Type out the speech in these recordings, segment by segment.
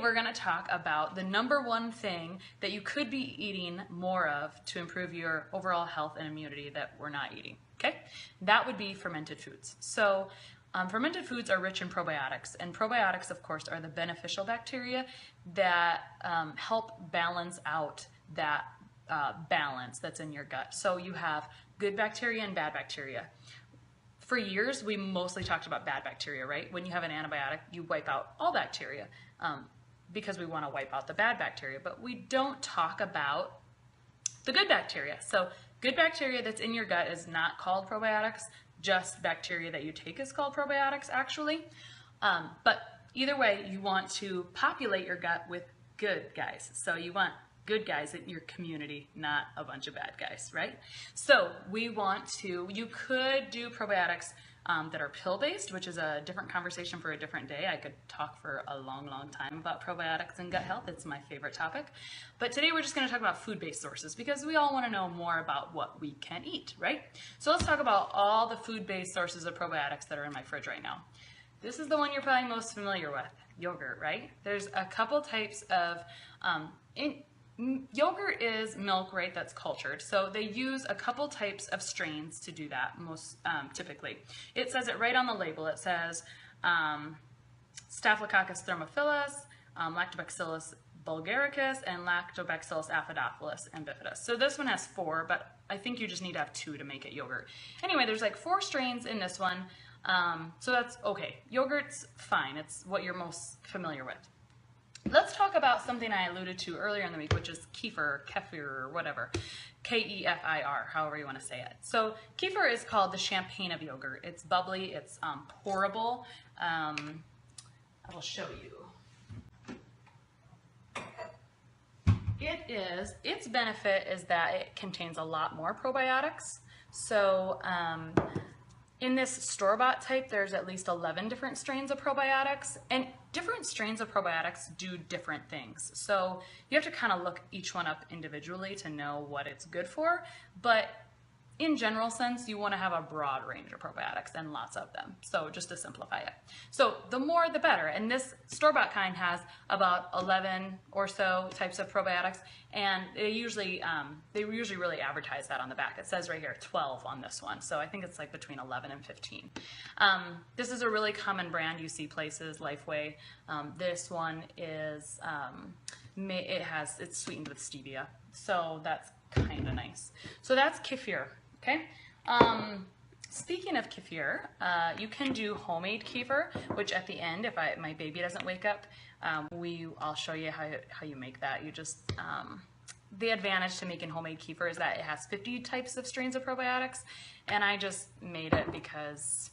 we're going to talk about the #1 thing that you could be eating more of to improve your overall health and immunity that we're not eating. Okay, that would be fermented foods. So fermented foods are rich in probiotics, and probiotics, of course, are the beneficial bacteria that help balance out that balance that's in your gut. So you have good bacteria and bad bacteria. For years, we mostly talked about bad bacteria, right? When you have an antibiotic, you wipe out all bacteria because we want to wipe out the bad bacteria, but we don't talk about the good bacteria. So good bacteria that's in your gut is not called probiotics, just bacteria that you take is called probiotics, actually. But either way, you want to populate your gut with good guys. So you want good guys in your community, not a bunch of bad guys, right? So we want to, you could do probiotics that are pill-based, which is a different conversation for a different day. I could talk for a long, long time about probiotics and gut health. It's my favorite topic. But today we're just going to talk about food-based sources because we all want to know more about what we can eat, right? So let's talk about all the food-based sources of probiotics that are in my fridge right now. This is the one you're probably most familiar with, yogurt, right? There's a couple types of, yogurt is milk, right, that's cultured. So they use a couple types of strains to do that most typically. It says it right on the label. It says Staphylococcus thermophilus, Lactobacillus bulgaricus, and Lactobacillus acidophilus and bifidus. So this one has 4, but I think you just need to have 2 to make it yogurt. Anyway, there's like 4 strains in this one. So that's okay. Yogurt's fine. It's what you're most familiar with. Let's talk about something I alluded to earlier in the week, which is Kieffer, or whatever, K-E-F-I-R, however you want to say it. So Kieffer is called the champagne of yogurt. It's bubbly, it's pourable. I will show you. Its benefit is that it contains a lot more probiotics. So in this store-bought type, there's at least 11 different strains of probiotics, and different strains of probiotics do different things. So you have to kind of look each one up individually to know what it's good for, but in general sense, you want to have a broad range of probiotics and lots of them. So just to simplify it. So the more the better, and this store-bought kind has about 11 or so types of probiotics, and they usually really advertise that on the back. It says right here 12 on this one, so I think it's like between 11 and 15. This is a really common brand you see places, Lifeway. This one is it's sweetened with stevia, so that's kind of nice. So that's Kieffer. Okay. Speaking of Kieffer, you can do homemade Kieffer, which at the end, if my baby doesn't wake up, I'll show you how you make that. You just the advantage to making homemade Kieffer is that it has 50 types of strains of probiotics, and I just made it because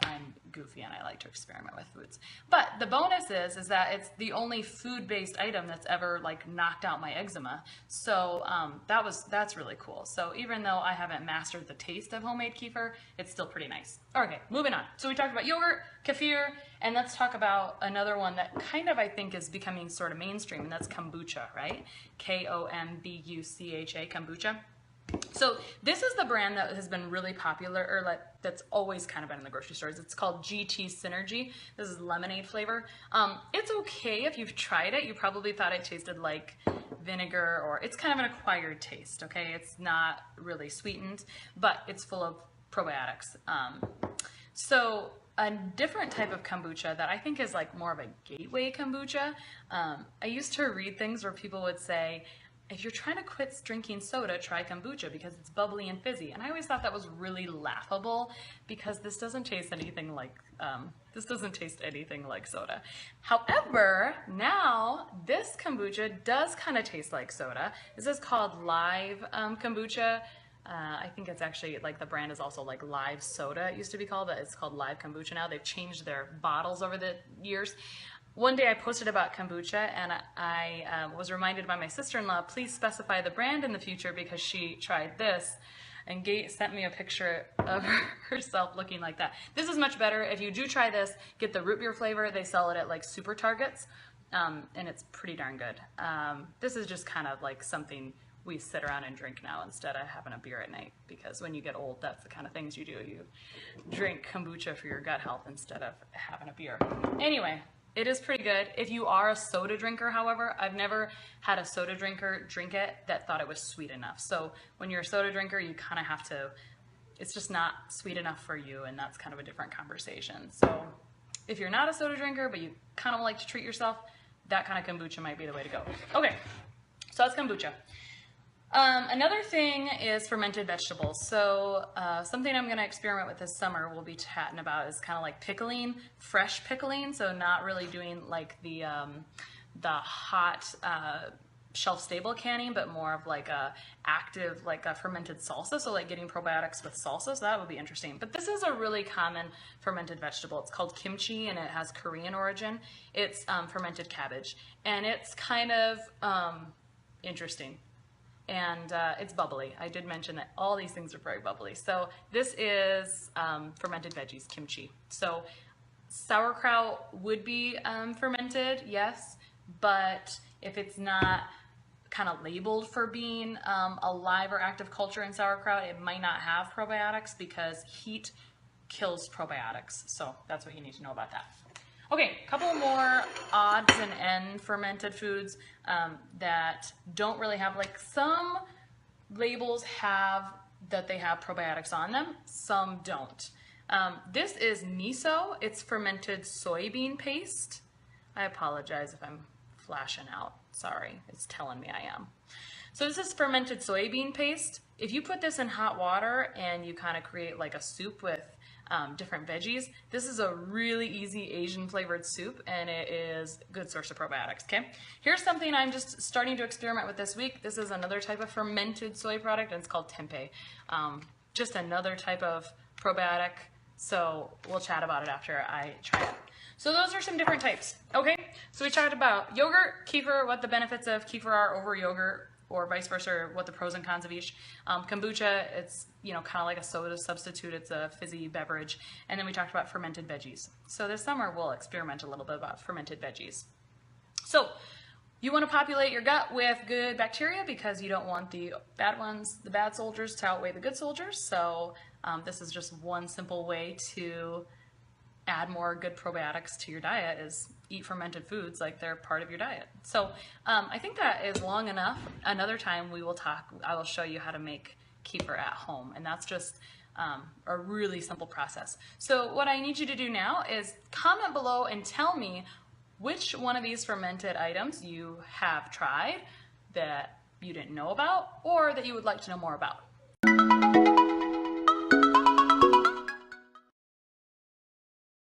I'm goofy and I like to experiment with foods. But the bonus is that it's the only food-based item that's ever like knocked out my eczema. So that's really cool. So even though I haven't mastered the taste of homemade Kieffer, it's still pretty nice. Okay, moving on. So we talked about yogurt, Kieffer, and let's talk about another one that kind of I think is becoming sort of mainstream, and that's kombucha, right? K-O-M-B-U-C-H-A, kombucha. So this is the brand that has been really popular, or like that's always kind of been in the grocery stores. It's called GT Synergy. This is lemonade flavor. It's okay if you've tried it. You probably thought it tasted like vinegar, or it's kind of an acquired taste, okay? It's not really sweetened, but it's full of probiotics. So a different type of kombucha that I think is like more of a gateway kombucha. I used to read things where people would say, if you're trying to quit drinking soda, try kombucha because it's bubbly and fizzy. And I always thought that was really laughable because this doesn't taste anything like soda. However, now this kombucha does kind of taste like soda. This is called live kombucha. I think it's actually like the brand is also like Live Soda. It used to be called, but it's called Live Kombucha now. They've changed their bottles over the years. One day I posted about kombucha, and I was reminded by my sister-in-law, please specify the brand in the future because she tried this and sent me a picture of herself looking like that. This is much better. If you do try this, get the root beer flavor. They sell it at like Super Targets, and it's pretty darn good. This is just kind of like something we sit around and drink now instead of having a beer at night, because when you get old, that's the kind of things you do. You drink kombucha for your gut health instead of having a beer. Anyway, It is pretty good. If you are a soda drinker, however, I've never had a soda drinker drink it that thought it was sweet enough. So when you're a soda drinker, you kind of have to, it's just not sweet enough for you, and that's kind of a different conversation. So if you're not a soda drinker, but you kind of like to treat yourself, that kind of kombucha might be the way to go. Okay, so that's kombucha. Another thing is fermented vegetables. So something I'm going to experiment with this summer we'll be chatting about is kind of like pickling, fresh pickling. So not really doing like the hot shelf stable canning, but more of like a active, like a fermented salsa. So like getting probiotics with salsa. So that would be interesting. But this is a really common fermented vegetable. It's called kimchi, and it has Korean origin. It's fermented cabbage, and it's kind of interesting. And it's bubbly. I did mention that all these things are very bubbly. So this is fermented veggies, kimchi. So sauerkraut would be fermented, yes, but if it's not kind of labeled for being a live or active culture in sauerkraut, it might not have probiotics because heat kills probiotics. So that's what you need to know about that. Okay, a couple more odds and end fermented foods that don't really have, like some labels have that they have probiotics on them, some don't. This is miso. It's fermented soybean paste. I apologize if I'm flashing out. Sorry, it's telling me I am. So this is fermented soybean paste. If you put this in hot water and you kind of create like a soup with different veggies, this is a really easy Asian flavored soup, and it is a good source of probiotics. Okay, here's something I'm just starting to experiment with this week. This is another type of fermented soy product, and it's called tempeh. Just another type of probiotic, so we'll chat about it after I try it. So those are some different types. Okay, so we talked about yogurt, kefir, what the benefits of kefir are over yogurt, or vice versa, or what the pros and cons of each. Kombucha, it's kind of like a soda substitute. It's a fizzy beverage. And then we talked about fermented veggies. So this summer we'll experiment a little bit about fermented veggies. So you want to populate your gut with good bacteria because you don't want the bad ones, the bad soldiers, to outweigh the good soldiers. So this is just one simple way to add more good probiotics to your diet is eat fermented foods like they're part of your diet. So I think that is long enough. Another time we will talk, I will show you how to make kefir at home, and that's just a really simple process. So what I need you to do now is comment below and tell me which one of these fermented items you have tried that you didn't know about or that you would like to know more about.